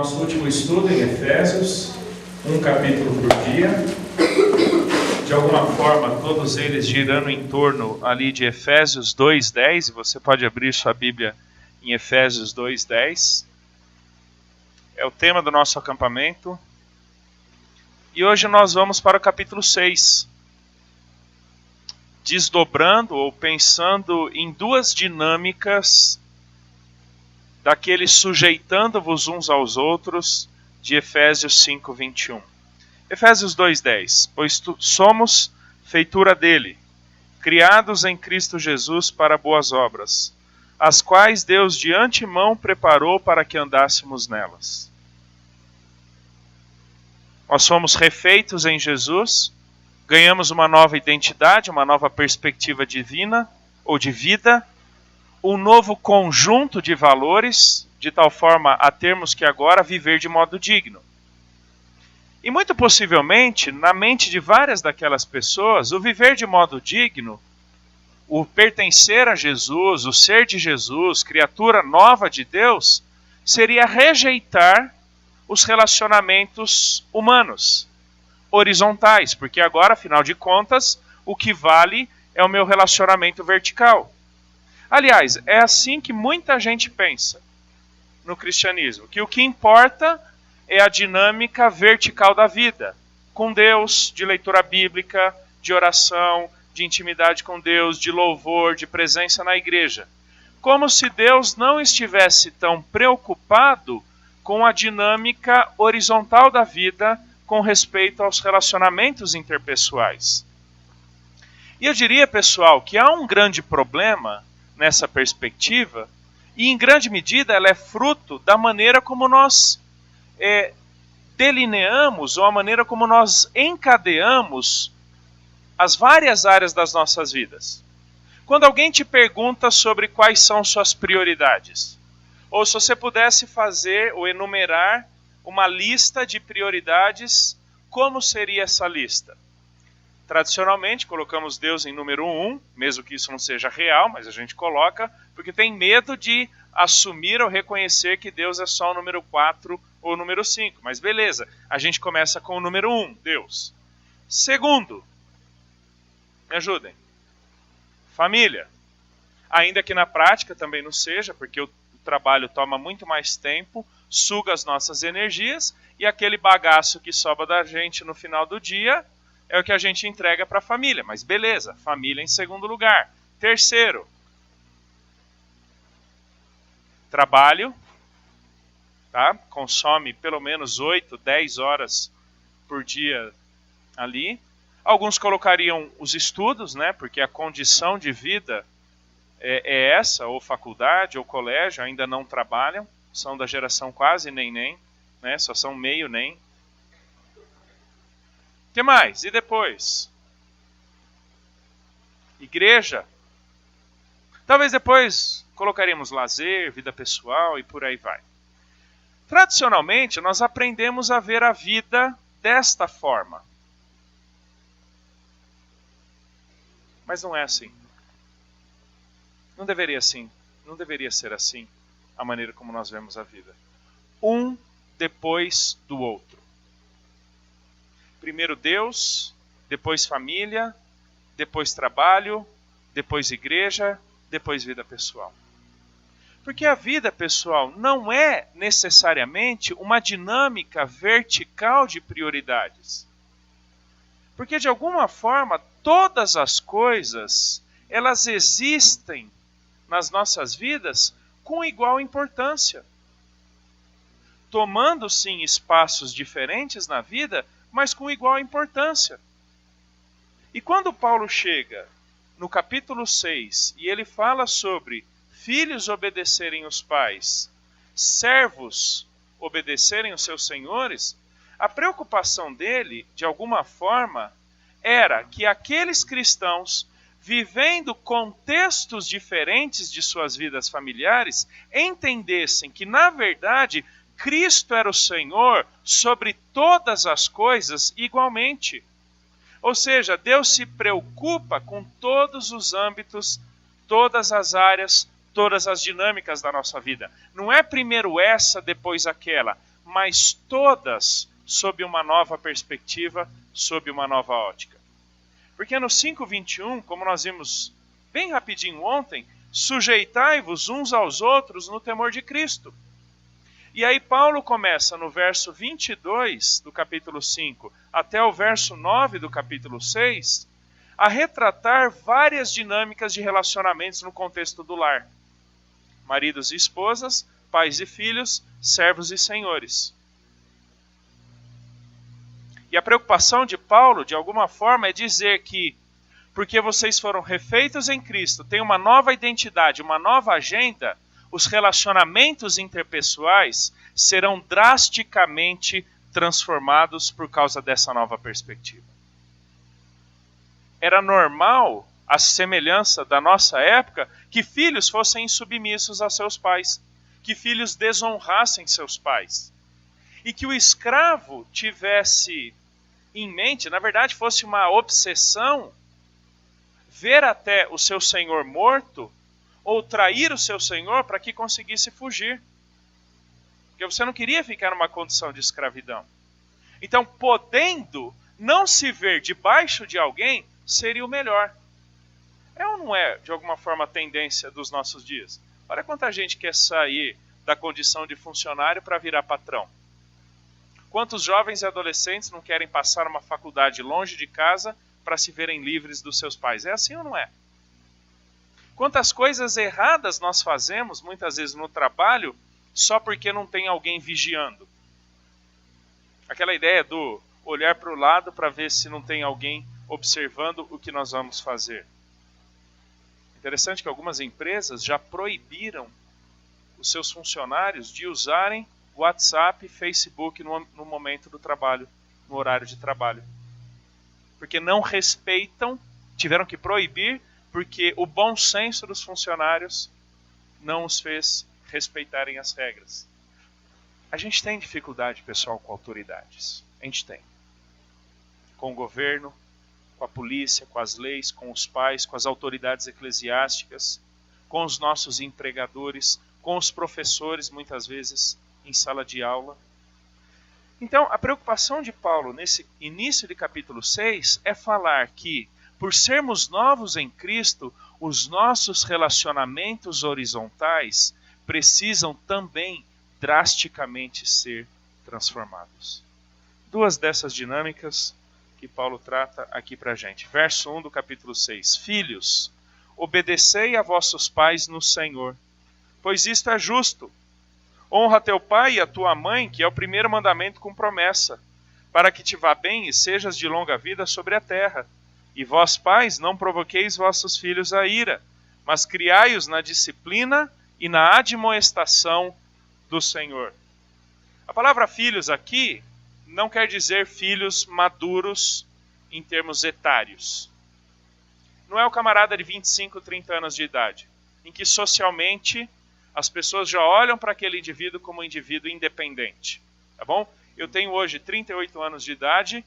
nosso último estudo em Efésios, um capítulo por dia. De alguma forma, todos eles girando em torno ali de Efésios 2:10, e você pode abrir sua Bíblia em Efésios 2:10. É o tema do nosso acampamento. E hoje nós vamos para o capítulo 6, desdobrando ou pensando em duas dinâmicas daquele sujeitando-vos uns aos outros de Efésios 5:21. Efésios 2:10. Pois somos feitura dele, criados em Cristo Jesus para boas obras, as quais Deus de antemão preparou para que andássemos nelas. Nós fomos refeitos em Jesus, ganhamos uma nova identidade, uma nova perspectiva divina ou de vida, um novo conjunto de valores, de tal forma a termos que agora viver de modo digno. E muito possivelmente, na mente de várias daquelas pessoas, o viver de modo digno, o pertencer a Jesus, o ser de Jesus, criatura nova de Deus, seria rejeitar os relacionamentos humanos, horizontais, porque agora, afinal de contas, o que vale é o meu relacionamento vertical. Aliás, é assim que muita gente pensa no cristianismo, que o que importa é a dinâmica vertical da vida, com Deus, de leitura bíblica, de oração, de intimidade com Deus, de louvor, de presença na igreja. Como se Deus não estivesse tão preocupado com a dinâmica horizontal da vida com respeito aos relacionamentos interpessoais. E eu diria, pessoal, que há um grande problema nessa perspectiva, e em grande medida ela é fruto da maneira como nós delineamos, ou a maneira como nós encadeamos as várias áreas das nossas vidas. Quando alguém te pergunta sobre quais são suas prioridades, ou se você pudesse fazer ou enumerar uma lista de prioridades, como seria essa lista? Tradicionalmente, colocamos Deus em número 1, mesmo que isso não seja real, mas a gente coloca, porque tem medo de assumir ou reconhecer que Deus é só o número 4 ou o número 5. Mas beleza, a gente começa com o número 1, Deus. Segundo, me ajudem, família. Ainda que na prática também não seja, porque o trabalho toma muito mais tempo, suga as nossas energias, e aquele bagaço que sobra da gente no final do dia é o que a gente entrega para a família. Mas beleza, família em segundo lugar. Terceiro, trabalho, tá? Consome pelo menos 8, 10 horas por dia ali. Alguns colocariam os estudos, né? Porque a condição de vida é essa, ou faculdade, ou colégio, ainda não trabalham, são da geração quase nem, né? Só são meio nem. O que mais? E depois? Igreja. Talvez depois colocaremos lazer, vida pessoal e por aí vai. Tradicionalmente, nós aprendemos a ver a vida desta forma. Mas não é assim. Não deveria ser assim a maneira como nós vemos a vida. Um depois do outro. Primeiro Deus, depois família, depois trabalho, depois igreja, depois vida pessoal. Porque a vida pessoal não é necessariamente uma dinâmica vertical de prioridades. Porque de alguma forma todas as coisas, elas existem nas nossas vidas com igual importância. Tomando sim espaços diferentes na vida, mas com igual importância. E quando Paulo chega no capítulo 6 e ele fala sobre filhos obedecerem os pais, servos obedecerem os seus senhores, a preocupação dele, de alguma forma, era que aqueles cristãos, vivendo contextos diferentes de suas vidas familiares, entendessem que, na verdade, Cristo era o Senhor sobre todas as coisas igualmente. Ou seja, Deus se preocupa com todos os âmbitos, todas as áreas, todas as dinâmicas da nossa vida. Não é primeiro essa, depois aquela. mas todas sob uma nova perspectiva, sob uma nova ótica. Porque no 5:21, como nós vimos bem rapidinho ontem, sujeitai-vos uns aos outros no temor de Cristo. E aí Paulo começa no verso 22 do capítulo 5 até o verso 9 do capítulo 6, a retratar várias dinâmicas de relacionamentos no contexto do lar. Maridos e esposas, pais e filhos, servos e senhores. E a preocupação de Paulo, de alguma forma, é dizer que, porque vocês foram refeitos em Cristo, têm uma nova identidade, uma nova agenda, os relacionamentos interpessoais serão drasticamente transformados por causa dessa nova perspectiva. Era normal, à semelhança da nossa época, que filhos fossem insubmissos a seus pais, que filhos desonrassem seus pais, e que o escravo tivesse em mente, na verdade fosse uma obsessão, ver até o seu senhor morto, ou trair o seu senhor para que conseguisse fugir. Porque você não queria ficar numa condição de escravidão. Então, podendo não se ver debaixo de alguém, seria o melhor. É ou não é, de alguma forma, a tendência dos nossos dias? Olha quanta gente quer sair da condição de funcionário para virar patrão. Quantos jovens e adolescentes não querem passar uma faculdade longe de casa para se verem livres dos seus pais? É assim ou não é? Quantas coisas erradas nós fazemos, muitas vezes no trabalho, só porque não tem alguém vigiando. Aquela ideia do olhar para o lado para ver se não tem alguém observando o que nós vamos fazer. Interessante que algumas empresas já proibiram os seus funcionários de usarem WhatsApp, Facebook no momento do trabalho, no horário de trabalho. Porque não respeitam, tiveram que proibir, porque o bom senso dos funcionários não os fez respeitarem as regras. A gente tem dificuldade, pessoal, com autoridades. A gente tem. Com o governo, com a polícia, com as leis, com os pais, com as autoridades eclesiásticas, com os nossos empregadores, com os professores, muitas vezes, em sala de aula. Então, a preocupação de Paulo nesse início de capítulo 6 é falar que, por sermos novos em Cristo, os nossos relacionamentos horizontais precisam também drasticamente ser transformados. Duas dessas dinâmicas que Paulo trata aqui para a gente. Verso 1 do capítulo 6. Filhos, obedecei a vossos pais no Senhor, pois isto é justo. Honra teu pai e a tua mãe, que é o primeiro mandamento com promessa, para que te vá bem e sejas de longa vida sobre a terra. E vós, pais, não provoqueis vossos filhos a ira, mas criai-os na disciplina e na admoestação do Senhor. A palavra filhos aqui não quer dizer filhos maduros em termos etários. Não é o camarada de 25, 30 anos de idade, em que socialmente as pessoas já olham para aquele indivíduo como um indivíduo independente. Tá bom? Eu tenho hoje 38 anos de idade.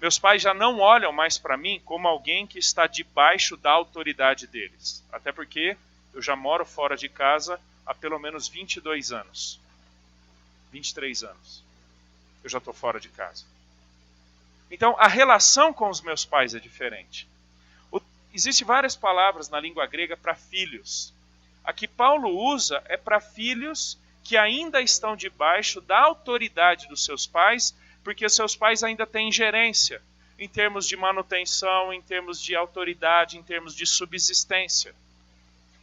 Meus pais já não olham mais para mim como alguém que está debaixo da autoridade deles. Até porque eu já moro fora de casa há pelo menos 22 anos. 23 anos. Eu já estou fora de casa. Então, a relação com os meus pais é diferente. Existem várias palavras na língua grega para filhos. A que Paulo usa é para filhos que ainda estão debaixo da autoridade dos seus pais, porque os seus pais ainda têm gerência em termos de manutenção, em termos de autoridade, em termos de subsistência.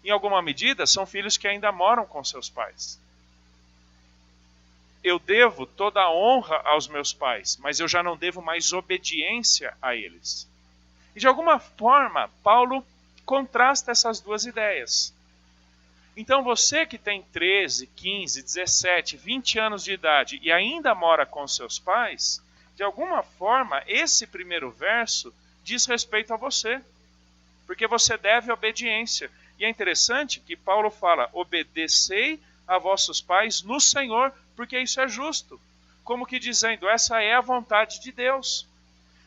Em alguma medida, são filhos que ainda moram com seus pais. Eu devo toda a honra aos meus pais, mas eu já não devo mais obediência a eles. E de alguma forma, Paulo contrasta essas duas ideias. Então você que tem 13, 15, 17, 20 anos de idade e ainda mora com seus pais, de alguma forma, esse primeiro verso diz respeito a você. Porque você deve obediência. E é interessante que Paulo fala, obedecei a vossos pais no Senhor, porque isso é justo. Como que dizendo, essa é a vontade de Deus.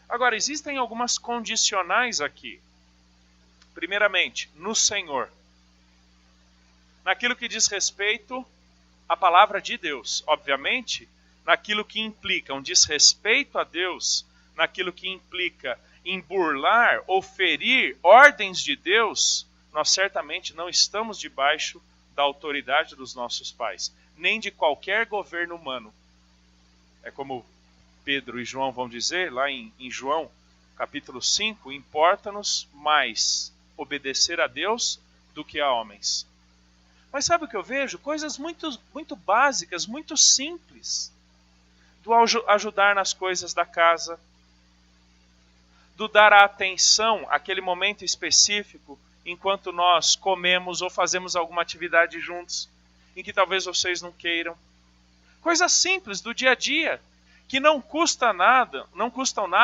Agora, existem algumas condicionais aqui. Primeiramente, no Senhor. Naquilo que diz respeito a palavra de Deus. Obviamente, naquilo que implica um desrespeito a Deus, naquilo que implica em burlar ou ferir ordens de Deus, nós certamente não estamos debaixo da autoridade dos nossos pais, nem de qualquer governo humano. É como Pedro e João vão dizer, lá em João, capítulo 5, importa-nos mais obedecer a Deus do que a homens. Mas sabe o que eu vejo? Coisas muito básicas, muito simples. Do ajudar nas coisas da casa, do dar a atenção àquele momento específico, enquanto nós comemos ou fazemos alguma atividade juntos, em que talvez vocês não queiram. Coisas simples do dia a dia, que não custam nada,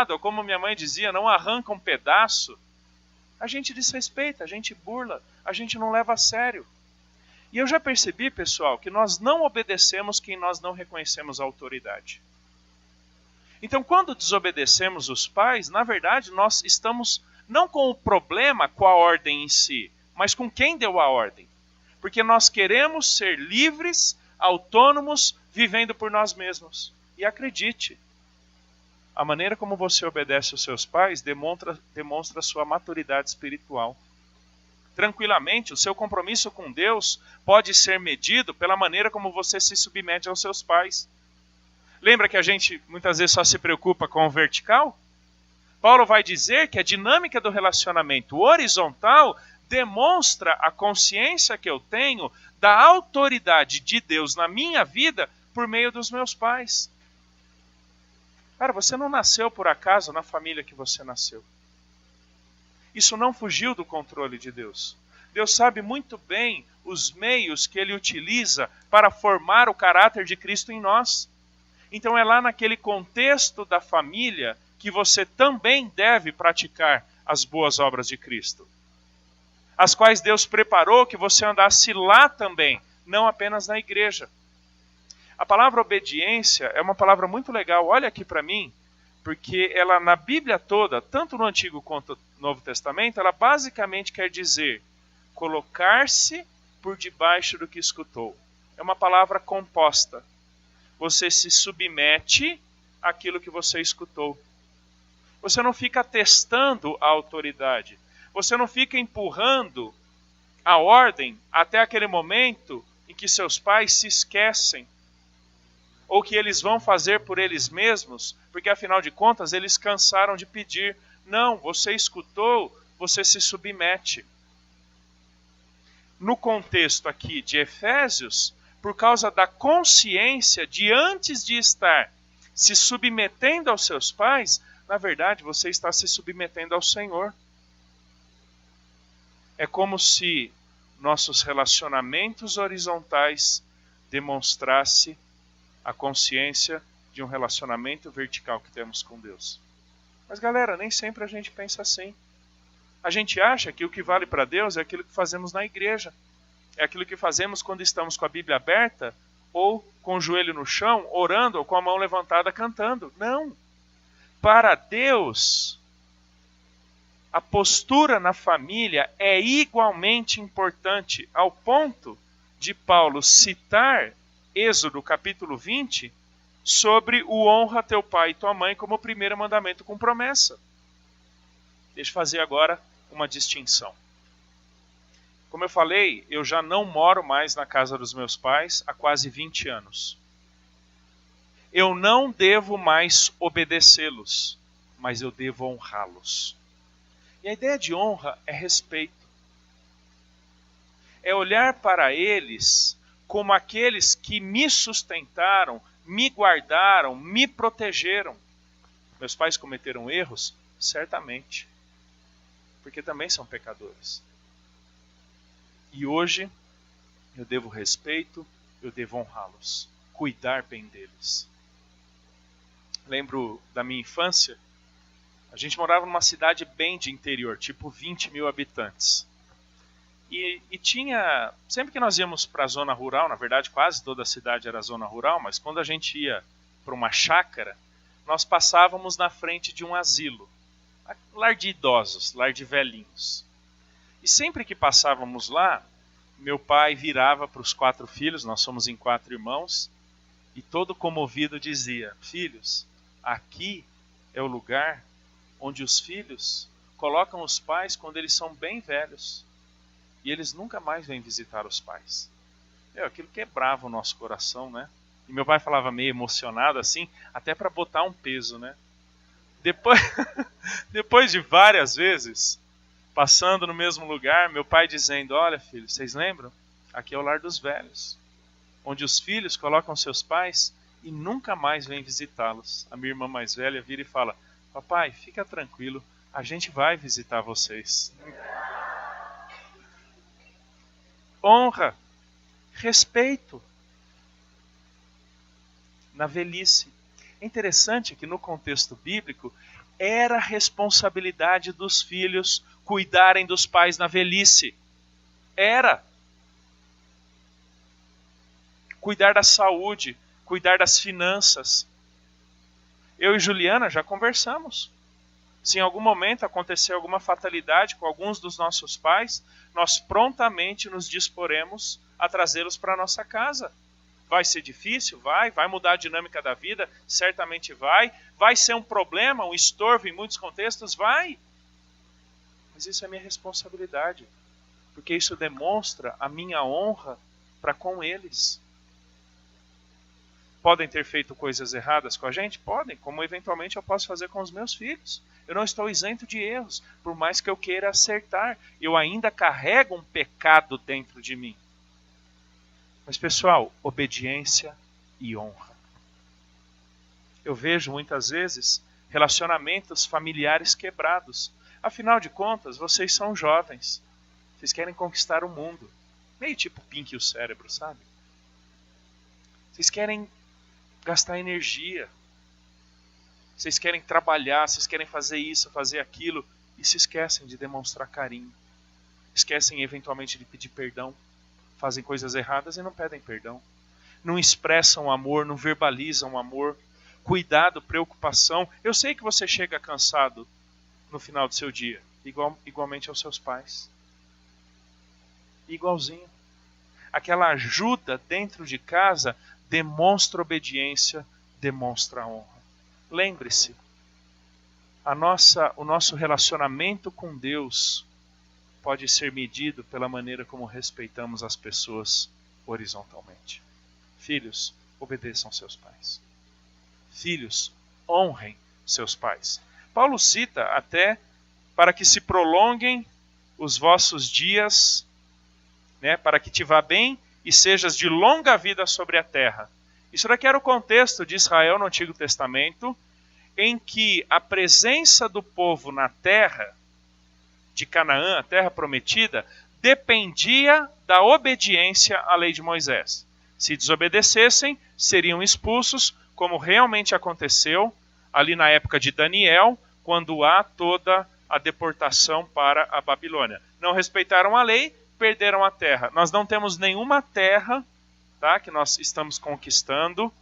ou como minha mãe dizia, não arrancam um pedaço. A gente desrespeita, a gente burla, a gente não leva a sério. E eu já percebi, pessoal, que nós não obedecemos quem nós não reconhecemos a autoridade. Então, quando desobedecemos os pais, na verdade, nós estamos não com o problema, com a ordem em si, mas com quem deu a ordem. Porque nós queremos ser livres, autônomos, vivendo por nós mesmos. E acredite, a maneira como você obedece aos seus pais demonstra a sua maturidade espiritual. Tranquilamente, o seu compromisso com Deus pode ser medido pela maneira como você se submete aos seus pais. Lembra que a gente muitas vezes só se preocupa com o vertical? Paulo vai dizer que a dinâmica do relacionamento horizontal demonstra a consciência que eu tenho da autoridade de Deus na minha vida por meio dos meus pais. Cara, você não nasceu por acaso na família que você nasceu. Isso não fugiu do controle de Deus. Deus sabe muito bem os meios que Ele utiliza para formar o caráter de Cristo em nós. Então é lá naquele contexto da família que você também deve praticar as boas obras de Cristo, as quais Deus preparou que você andasse lá também, não apenas na igreja. A palavra obediência é uma palavra muito legal, olha aqui para mim, porque ela na Bíblia toda, tanto no Antigo quanto no Novo Testamento, ela basicamente quer dizer colocar-se por debaixo do que escutou. É uma palavra composta. Você se submete àquilo que você escutou. Você não fica testando a autoridade. Você não fica empurrando a ordem até aquele momento em que seus pais se esquecem. Ou que eles vão fazer por eles mesmos, porque afinal de contas eles cansaram de pedir. Não, você escutou, você se submete. No contexto aqui de Efésios, por causa da consciência de antes de estar se submetendo aos seus pais, na verdade você está se submetendo ao Senhor. É como se nossos relacionamentos horizontais demonstrassem a consciência de um relacionamento vertical que temos com Deus. Mas galera, nem sempre a gente pensa assim. A gente acha que o que vale para Deus é aquilo que fazemos na igreja. É aquilo que fazemos quando estamos com a Bíblia aberta, ou com o joelho no chão, orando, ou com a mão levantada cantando. Não. Para Deus, a postura na família é igualmente importante, ao ponto de Paulo citar Êxodo capítulo 20, sobre o honra teu pai e tua mãe como o primeiro mandamento com promessa. Deixa eu fazer agora uma distinção. Como eu falei, eu já não moro mais na casa dos meus pais há quase 20 anos. Eu não devo mais obedecê-los, mas eu devo honrá-los. E a ideia de honra é respeito. É olhar para eles como aqueles que me sustentaram, me guardaram, me protegeram. Meus pais cometeram erros? Certamente. Porque também são pecadores. E hoje, eu devo respeito, eu devo honrá-los, cuidar bem deles. Lembro da minha infância, a gente morava numa cidade bem de interior, tipo 20 mil habitantes. E tinha, sempre que nós íamos para a zona rural, na verdade quase toda a cidade era zona rural, mas quando a gente ia para uma chácara, nós passávamos na frente de um asilo, lar de idosos, lar de velhinhos. E sempre que passávamos lá, meu pai virava para os 4 filhos, nós somos em 4 irmãos, e todo comovido dizia: filhos, aqui é o lugar onde os filhos colocam os pais quando eles são bem velhos. E eles nunca mais vêm visitar os pais. Aquilo quebrava o nosso coração, né? E meu pai falava meio emocionado assim, até para botar um peso, né? Depois de várias vezes, passando no mesmo lugar, meu pai dizendo: olha, filho, vocês lembram? Aqui é o lar dos velhos, onde os filhos colocam seus pais e nunca mais vêm visitá-los. A minha irmã mais velha vira e fala: papai, fica tranquilo, a gente vai visitar vocês. Honra, respeito na velhice. É interessante que no contexto bíblico era responsabilidade dos filhos cuidarem dos pais na velhice. Era. Cuidar da saúde, cuidar das finanças. Eu e Juliana já conversamos. Se em algum momento acontecer alguma fatalidade com alguns dos nossos pais, nós prontamente nos disporemos a trazê-los para a nossa casa. Vai ser difícil? Vai mudar a dinâmica da vida? Certamente vai. Vai ser um problema, um estorvo em muitos contextos? Vai. Mas isso é minha responsabilidade, porque isso demonstra a minha honra para com eles. Podem ter feito coisas erradas com a gente? Podem, como eventualmente eu posso fazer com os meus filhos. Eu não estou isento de erros, por mais que eu queira acertar. Eu ainda carrego um pecado dentro de mim. Mas, pessoal, obediência e honra. Eu vejo muitas vezes relacionamentos familiares quebrados. Afinal de contas, vocês são jovens. Vocês querem conquistar o mundo. Meio tipo Pink e o Cérebro, sabe? Vocês querem gastar energia. Vocês querem trabalhar, vocês querem fazer isso, fazer aquilo, e se esquecem de demonstrar carinho. Esquecem eventualmente de pedir perdão. Fazem coisas erradas e não pedem perdão. Não expressam amor, não verbalizam amor. Cuidado, preocupação. Eu sei que você chega cansado no final do seu dia, igualmente aos seus pais. Igualzinho. Aquela ajuda dentro de casa demonstra obediência, demonstra honra. Lembre-se, o nosso relacionamento com Deus pode ser medido pela maneira como respeitamos as pessoas horizontalmente. Filhos, obedeçam seus pais. Filhos, honrem seus pais. Paulo cita até para que se prolonguem os vossos dias, né, para que te vá bem e sejas de longa vida sobre a terra. Isso daqui era o contexto de Israel no Antigo Testamento, em que a presença do povo na terra de Canaã, a terra prometida, dependia da obediência à lei de Moisés. Se desobedecessem, seriam expulsos, como realmente aconteceu ali na época de Daniel, quando há toda a deportação para a Babilônia. Não respeitaram a lei, perderam a terra. Nós não temos nenhuma terra, tá, que nós estamos conquistando.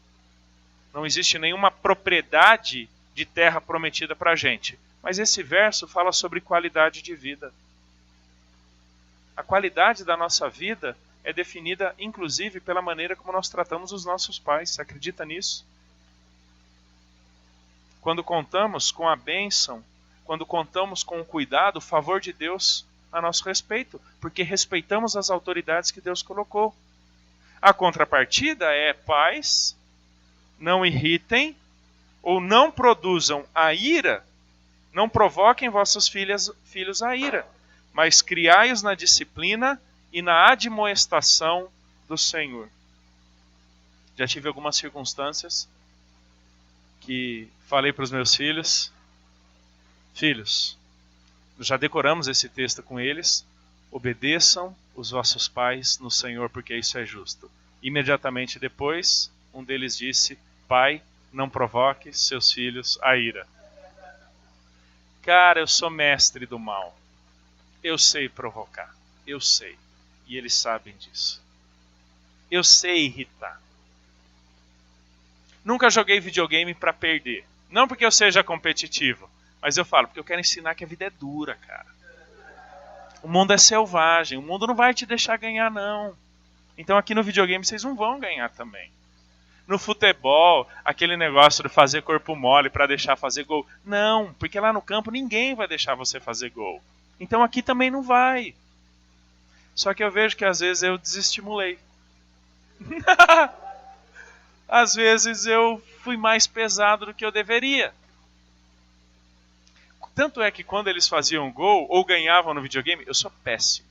Não existe nenhuma propriedade de terra prometida para a gente. Mas esse verso fala sobre qualidade de vida. A qualidade da nossa vida é definida, inclusive, pela maneira como nós tratamos os nossos pais. Você acredita nisso? Quando contamos com a bênção, quando contamos com o cuidado, o favor de Deus a nosso respeito, porque respeitamos as autoridades que Deus colocou. A contrapartida é: pais, não irritem ou não produzam a ira, não provoquem vossos filhos a ira, mas criai-os na disciplina e na admoestação do Senhor. Já tive algumas circunstâncias que falei para os meus filhos: filhos, já decoramos esse texto com eles, obedeçam os vossos pais no Senhor, porque isso é justo. Imediatamente depois, um deles disse: pai, não provoque seus filhos a ira. Cara, eu sou mestre do mal. Eu sei provocar. Eu sei. E eles sabem disso. Eu sei irritar. Nunca joguei videogame para perder. Não porque eu seja competitivo, mas eu falo porque eu quero ensinar que a vida é dura, cara. O mundo é selvagem, o mundo não vai te deixar ganhar, não. Então aqui no videogame vocês não vão ganhar também. No futebol, aquele negócio de fazer corpo mole para deixar fazer gol. Não, porque lá no campo ninguém vai deixar você fazer gol. Então aqui também não vai. Só que eu vejo que às vezes eu desestimulei. Às vezes eu fui mais pesado do que eu deveria. Tanto é que quando eles faziam gol ou ganhavam no videogame, eu sou péssimo.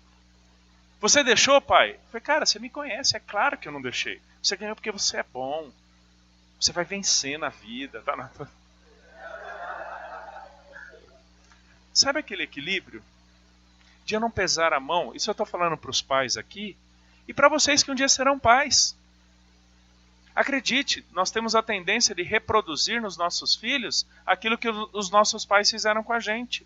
Você deixou, pai? Eu falei, cara, você me conhece, é claro que eu não deixei. Você ganhou porque você é bom. Você vai vencer na vida. Tá? Sabe aquele equilíbrio? De eu não pesar a mão. Isso eu estou falando para os pais aqui. E para vocês que um dia serão pais. Acredite, nós temos a tendência de reproduzir nos nossos filhos aquilo que os nossos pais fizeram com a gente.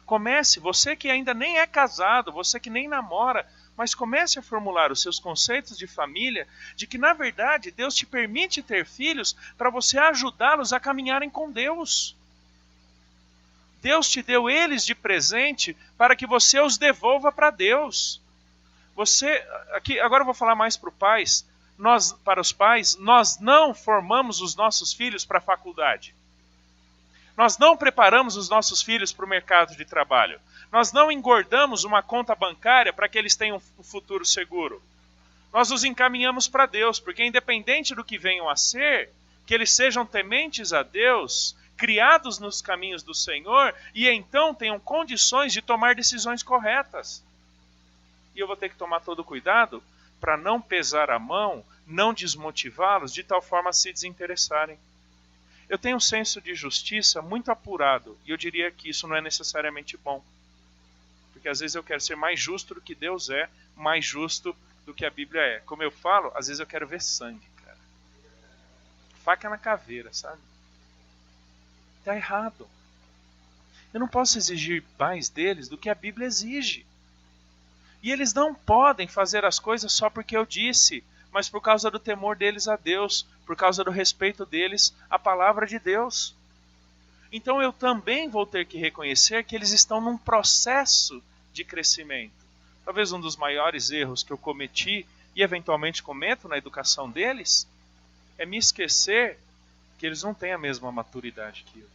Comece, você que ainda nem é casado, você que nem namora, mas comece a formular os seus conceitos de família, de que na verdade Deus te permite ter filhos para você ajudá-los a caminharem com Deus. Deus te deu eles de presente para que você os devolva para Deus. Agora eu vou falar mais para os pais, nós não formamos os nossos filhos para a faculdade. Nós não preparamos os nossos filhos para o mercado de trabalho. Nós não engordamos uma conta bancária para que eles tenham um futuro seguro. Nós os encaminhamos para Deus, porque independente do que venham a ser, que eles sejam tementes a Deus, criados nos caminhos do Senhor, e então tenham condições de tomar decisões corretas. E eu vou ter que tomar todo cuidado para não pesar a mão, não desmotivá-los, de tal forma a se desinteressarem. Eu tenho um senso de justiça muito apurado, e eu diria que isso não é necessariamente bom. Porque às vezes eu quero ser mais justo do que Deus é, mais justo do que a Bíblia é. Como eu falo, às vezes eu quero ver sangue, cara. Faca na caveira, sabe? Está errado. Eu não posso exigir mais deles do que a Bíblia exige. E eles não podem fazer as coisas só porque eu disse, mas por causa do temor deles a Deus, por causa do respeito deles à palavra de Deus. Então eu também vou ter que reconhecer que eles estão num processo de crescimento. Talvez um dos maiores erros que eu cometi e eventualmente cometo na educação deles é me esquecer que eles não têm a mesma maturidade que eu.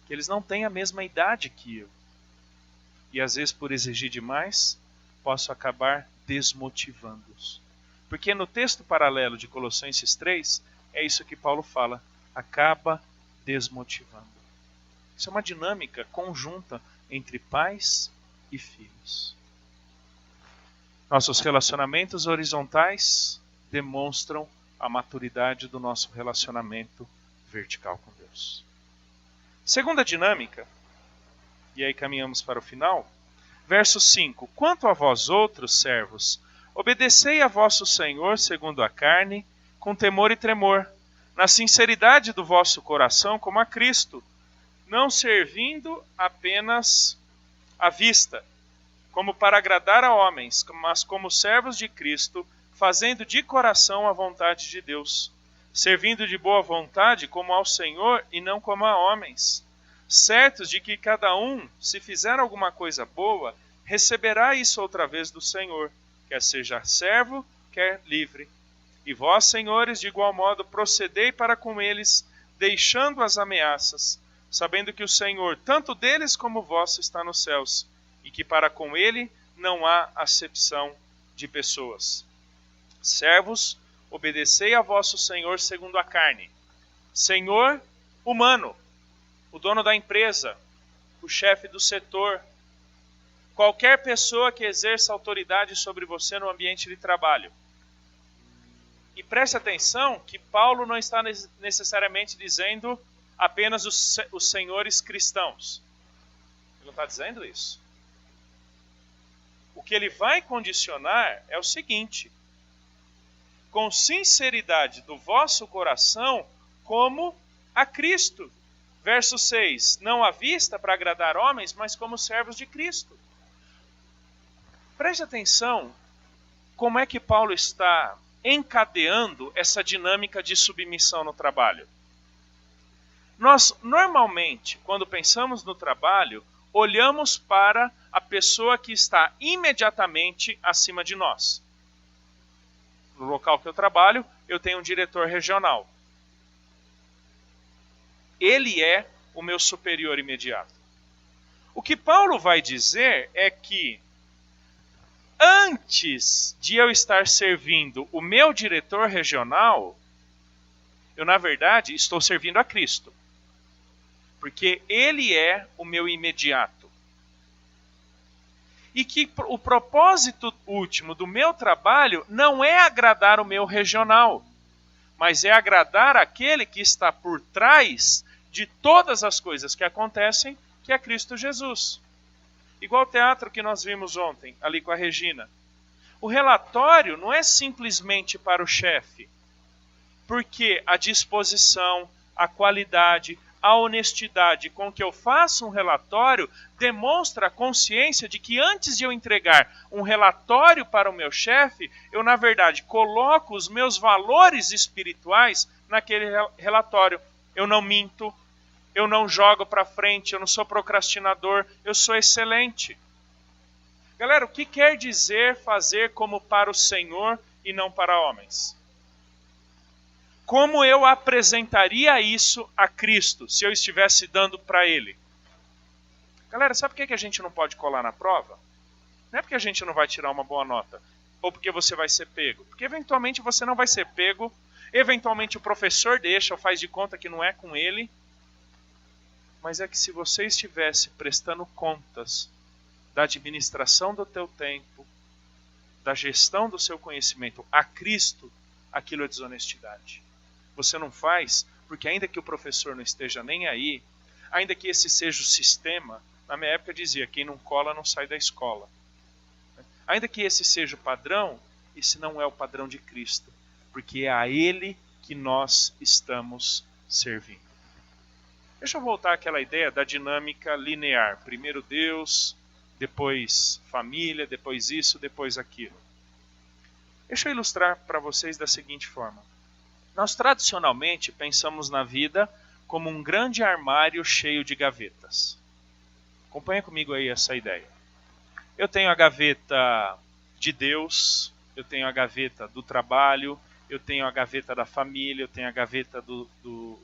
Que eles não têm a mesma idade que eu. E às vezes por exigir demais, posso acabar desmotivando-os. Porque no texto paralelo de Colossenses 3, é isso que Paulo fala, acaba desmotivando. Isso é uma dinâmica conjunta entre pais e filhos. Nossos relacionamentos horizontais demonstram a maturidade do nosso relacionamento vertical com Deus. Segunda dinâmica, e aí caminhamos para o final, verso 5. Quanto a vós outros, servos, obedecei a vosso Senhor segundo a carne, com temor e tremor, na sinceridade do vosso coração como a Cristo, não servindo apenas à vista, como para agradar a homens, mas como servos de Cristo, fazendo de coração a vontade de Deus, servindo de boa vontade como ao Senhor e não como a homens, certos de que cada um, se fizer alguma coisa boa, receberá isso outra vez do Senhor, quer seja servo, quer livre. E vós, senhores, de igual modo, procedei para com eles, deixando as ameaças, sabendo que o Senhor, tanto deles como vosso, está nos céus, e que para com ele não há acepção de pessoas. Servos, obedecei a vosso Senhor segundo a carne. Senhor humano, o dono da empresa, o chefe do setor, qualquer pessoa que exerça autoridade sobre você no ambiente de trabalho. E preste atenção que Paulo não está necessariamente dizendo apenas os senhores cristãos. Ele não está dizendo isso. O que ele vai condicionar é o seguinte: com sinceridade do vosso coração, como a Cristo. Verso 6, não à vista para agradar homens, mas como servos de Cristo. Preste atenção como é que Paulo está encadeando essa dinâmica de submissão no trabalho. Nós, normalmente, quando pensamos no trabalho, olhamos para a pessoa que está imediatamente acima de nós. No local que eu trabalho, eu tenho um diretor regional. Ele é o meu superior imediato. O que Paulo vai dizer é que antes de eu estar servindo o meu diretor regional, eu, na verdade, estou servindo a Cristo. Porque ele é o meu imediato. E que o propósito último do meu trabalho não é agradar o meu regional, mas é agradar aquele que está por trás de todas as coisas que acontecem, que é Cristo Jesus. Igual o teatro que nós vimos ontem, ali com a Regina. O relatório não é simplesmente para o chefe, porque a disposição, a qualidade, a honestidade com que eu faço um relatório demonstra a consciência de que antes de eu entregar um relatório para o meu chefe, eu, na verdade, coloco os meus valores espirituais naquele relatório. Eu não minto, eu não jogo para frente, eu não sou procrastinador, eu sou excelente. Galera, o que quer dizer fazer como para o Senhor e não para homens? Como eu apresentaria isso a Cristo se eu estivesse dando para Ele? Galera, sabe por que a gente não pode colar na prova? Não é porque a gente não vai tirar uma boa nota, ou porque você vai ser pego. Porque eventualmente você não vai ser pego, eventualmente o professor deixa ou faz de conta que não é com ele. Mas é que se você estivesse prestando contas da administração do teu tempo, da gestão do seu conhecimento a Cristo, aquilo é desonestidade. Você não faz porque ainda que o professor não esteja nem aí, ainda que esse seja o sistema, na minha época dizia, quem não cola não sai da escola. Ainda que esse seja o padrão, esse não é o padrão de Cristo, porque é a Ele que nós estamos servindo. Deixa eu voltar àquela ideia da dinâmica linear. Primeiro Deus, depois família, depois isso, depois aquilo. Deixa eu ilustrar para vocês da seguinte forma. Nós tradicionalmente pensamos na vida como um grande armário cheio de gavetas. Acompanha comigo aí essa ideia. Eu tenho a gaveta de Deus, eu tenho a gaveta do trabalho, eu tenho a gaveta da família, eu tenho a gaveta do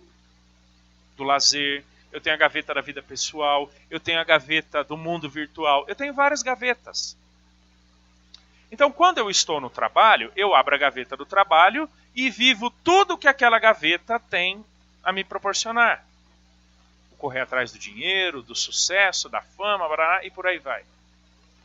lazer, eu tenho a gaveta da vida pessoal, eu tenho a gaveta do mundo virtual, eu tenho várias gavetas. Então, quando eu estou no trabalho, eu abro a gaveta do trabalho e vivo tudo que aquela gaveta tem a me proporcionar. Correr atrás do dinheiro, do sucesso, da fama, e por aí vai.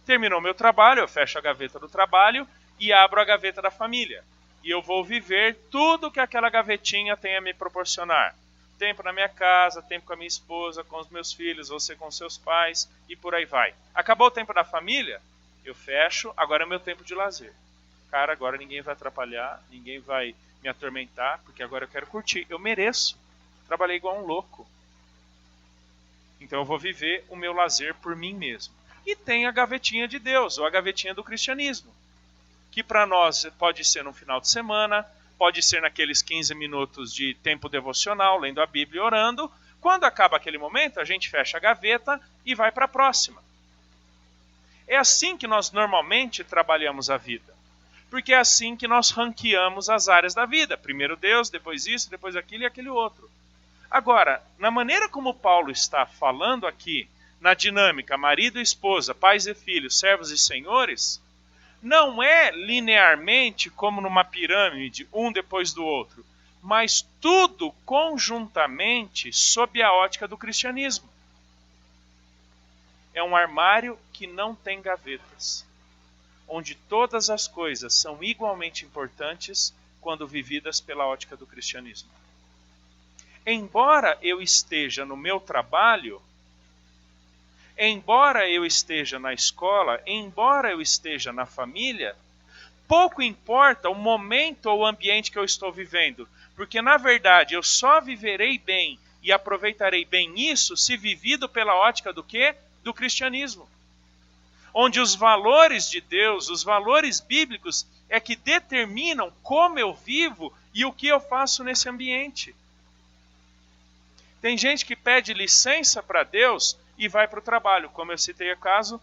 Terminou meu trabalho, eu fecho a gaveta do trabalho e abro a gaveta da família. E eu vou viver tudo que aquela gavetinha tem a me proporcionar. Tempo na minha casa, tempo com a minha esposa, com os meus filhos, você com seus pais e por aí vai. Acabou o tempo da família? Eu fecho, agora é meu tempo de lazer. Cara, agora ninguém vai atrapalhar, ninguém vai me atormentar, porque agora eu quero curtir. Eu mereço. Trabalhei igual um louco. Então eu vou viver o meu lazer por mim mesmo. E tem a gavetinha de Deus, ou a gavetinha do cristianismo. Que para nós pode ser no final de semana, pode ser naqueles 15 minutos de tempo devocional, lendo a Bíblia e orando. Quando acaba aquele momento, a gente fecha a gaveta e vai para a próxima. É assim que nós normalmente trabalhamos a vida. Porque é assim que nós ranqueamos as áreas da vida. Primeiro Deus, depois isso, depois aquilo e aquele outro. Agora, na maneira como Paulo está falando aqui, na dinâmica marido e esposa, pais e filhos, servos e senhores, não é linearmente como numa pirâmide, um depois do outro, mas tudo conjuntamente sob a ótica do cristianismo. É um armário que não tem gavetas, onde todas as coisas são igualmente importantes quando vividas pela ótica do cristianismo. Embora eu esteja no meu trabalho, embora eu esteja na escola, embora eu esteja na família, pouco importa o momento ou o ambiente que eu estou vivendo, porque na verdade eu só viverei bem e aproveitarei bem isso se vivido pela ótica do quê? Do cristianismo. Onde os valores de Deus, os valores bíblicos, é que determinam como eu vivo e o que eu faço nesse ambiente. Tem gente que pede licença para Deus e vai para o trabalho, como eu citei o caso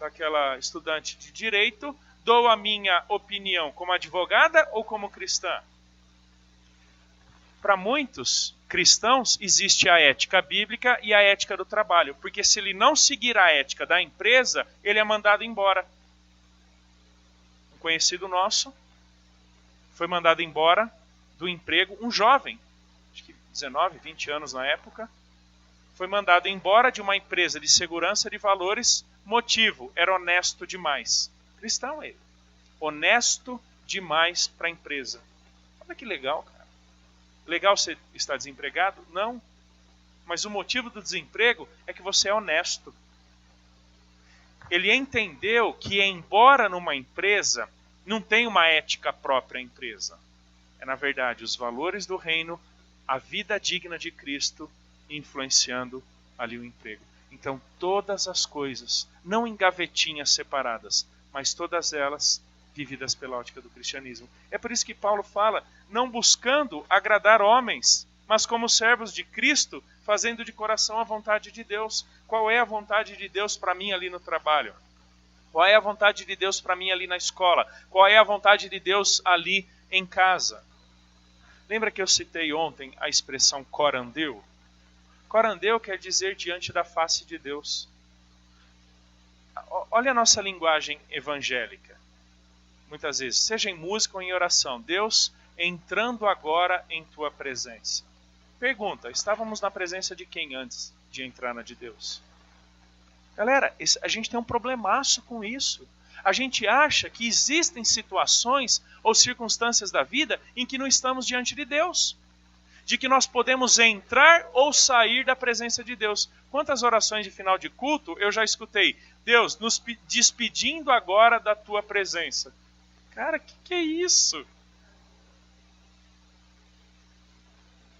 daquela estudante de direito, dou a minha opinião como advogada ou como cristã? Para muitos cristãos existe a ética bíblica e a ética do trabalho, porque se ele não seguir a ética da empresa, ele é mandado embora. Um conhecido nosso foi mandado embora do emprego, um jovem, acho que 19, 20 anos na época, foi mandado embora de uma empresa de segurança de valores, motivo, era honesto demais. Cristão ele. Honesto demais para a empresa. Olha que legal, cara. Legal você estar desempregado? Não. Mas o motivo do desemprego é que você é honesto. Ele entendeu que, embora numa empresa, não tem uma ética própria a empresa. É, na verdade, os valores do reino, a vida digna de Cristo, influenciando ali o emprego. Então, todas as coisas, não em gavetinhas separadas, mas todas elas vividas pela ótica do cristianismo. É por isso que Paulo fala, não buscando agradar homens, mas como servos de Cristo, fazendo de coração a vontade de Deus. Qual é a vontade de Deus para mim ali no trabalho? Qual é a vontade de Deus para mim ali na escola? Qual é a vontade de Deus ali em casa? Lembra que eu citei ontem a expressão corandeu? Corandeu quer dizer diante da face de Deus. Olha a nossa linguagem evangélica. Muitas vezes, seja em música ou em oração. Deus, entrando agora em tua presença. Pergunta, estávamos na presença de quem antes de entrar na de Deus? Galera, a gente tem um problemaço com isso. A gente acha que existem situações ou circunstâncias da vida em que não estamos diante de Deus. De que nós podemos entrar ou sair da presença de Deus. Quantas orações de final de culto eu já escutei? Deus, nos despedindo agora da tua presença. Cara, que é isso?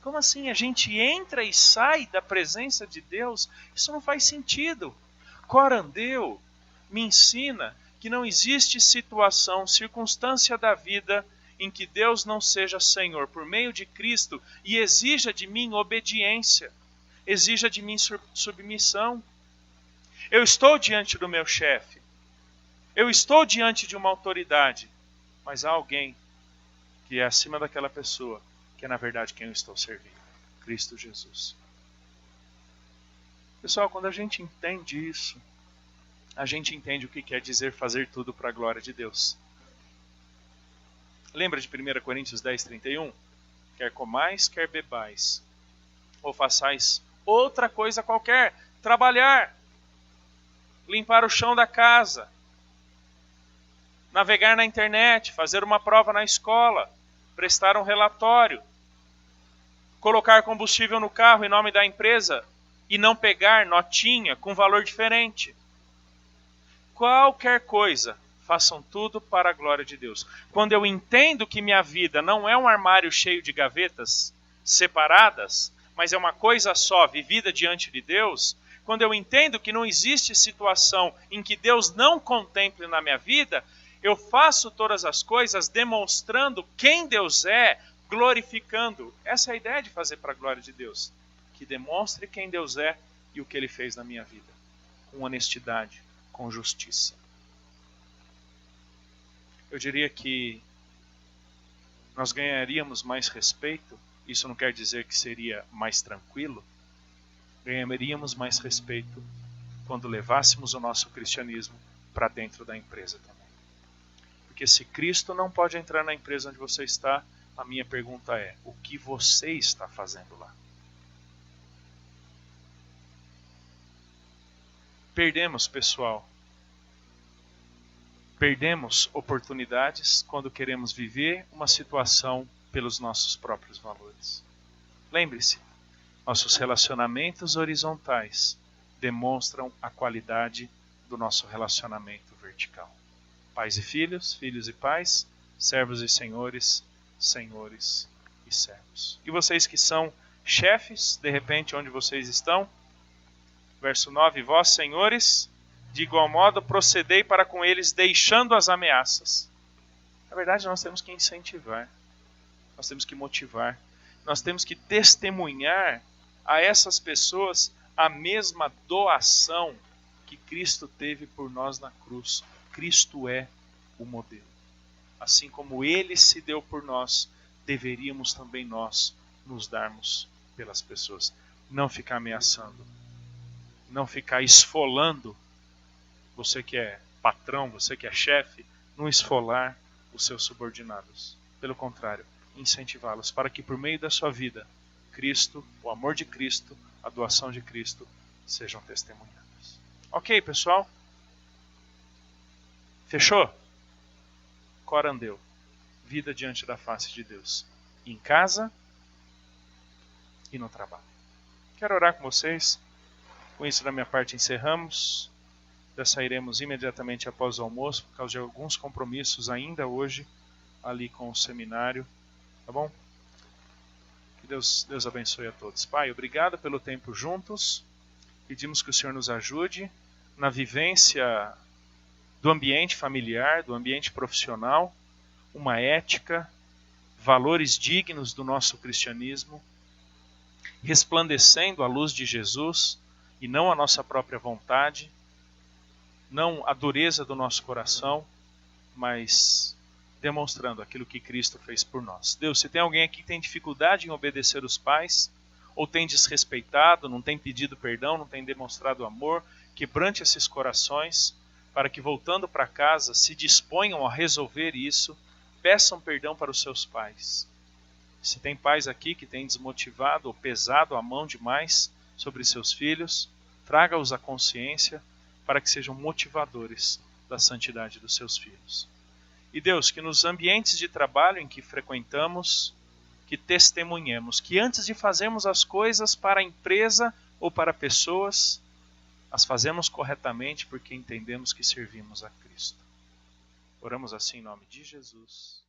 Como assim? A gente entra e sai da presença de Deus? Isso não faz sentido. Corandeu me ensina que não existe situação, circunstância da vida em que Deus não seja Senhor por meio de Cristo e exija de mim obediência, exija de mim submissão. Eu estou diante do meu chefe, eu estou diante de uma autoridade, mas há alguém que é acima daquela pessoa, que é na verdade quem eu estou servindo, Cristo Jesus. Pessoal, quando a gente entende isso, a gente entende o que quer dizer fazer tudo para a glória de Deus. Lembra de 1 Coríntios 10, 31? Quer comais, quer bebais, ou façais outra coisa qualquer, trabalhar, limpar o chão da casa, navegar na internet, fazer uma prova na escola, prestar um relatório, colocar combustível no carro em nome da empresa e não pegar notinha com valor diferente. Qualquer coisa, façam tudo para a glória de Deus. Quando eu entendo que minha vida não é um armário cheio de gavetas separadas, mas é uma coisa só, vivida diante de Deus, quando eu entendo que não existe situação em que Deus não contemple na minha vida, eu faço todas as coisas demonstrando quem Deus é, glorificando. Essa é a ideia de fazer para a glória de Deus. Que demonstre quem Deus é e o que Ele fez na minha vida. Com honestidade, com justiça. Eu diria que nós ganharíamos mais respeito. Isso não quer dizer que seria mais tranquilo. Ganharíamos mais respeito quando levássemos o nosso cristianismo para dentro da empresa também. Porque se Cristo não pode entrar na empresa onde você está, a minha pergunta é, o que você está fazendo lá? Perdemos, pessoal. Perdemos oportunidades quando queremos viver uma situação pelos nossos próprios valores. Lembre-se, nossos relacionamentos horizontais demonstram a qualidade do nosso relacionamento vertical. Pais e filhos, filhos e pais, servos e senhores, senhores e servos. E vocês que são chefes, de repente, onde vocês estão? Verso 9, vós, senhores, de igual modo procedei para com eles, deixando as ameaças. Na verdade, nós temos que incentivar, nós temos que motivar, nós temos que testemunhar a essas pessoas a mesma doação que Cristo teve por nós na cruz. Cristo é o modelo. Assim como Ele se deu por nós, deveríamos também nós nos darmos pelas pessoas. Não ficar ameaçando, não ficar esfolando. Você que é patrão, você que é chefe, não esfolar os seus subordinados. Pelo contrário, incentivá-los para que por meio da sua vida, Cristo, o amor de Cristo, a doação de Cristo, sejam testemunhados. Ok, pessoal? Fechou? Corandeu. Vida diante da face de Deus. Em casa e no trabalho. Quero orar com vocês. Com isso, da minha parte, encerramos. Já sairemos imediatamente após o almoço, por causa de alguns compromissos ainda hoje, ali com o seminário. Tá bom? Que Deus abençoe a todos. Pai, obrigado pelo tempo juntos. Pedimos que o Senhor nos ajude na vivência do ambiente familiar, do ambiente profissional, uma ética, valores dignos do nosso cristianismo, resplandecendo a luz de Jesus e não a nossa própria vontade, não a dureza do nosso coração, mas demonstrando aquilo que Cristo fez por nós. Deus, se tem alguém aqui que tem dificuldade em obedecer os pais, ou tem desrespeitado, não tem pedido perdão, não tem demonstrado amor, quebrante esses corações, para que voltando para casa se disponham a resolver isso, peçam perdão para os seus pais. Se tem pais aqui que têm desmotivado ou pesado a mão demais sobre seus filhos, traga-os à consciência para que sejam motivadores da santidade dos seus filhos. E Deus, que nos ambientes de trabalho em que frequentamos, que testemunhemos, que antes de fazermos as coisas para a empresa ou para pessoas, as fazemos corretamente porque entendemos que servimos a Cristo. Oramos assim em nome de Jesus.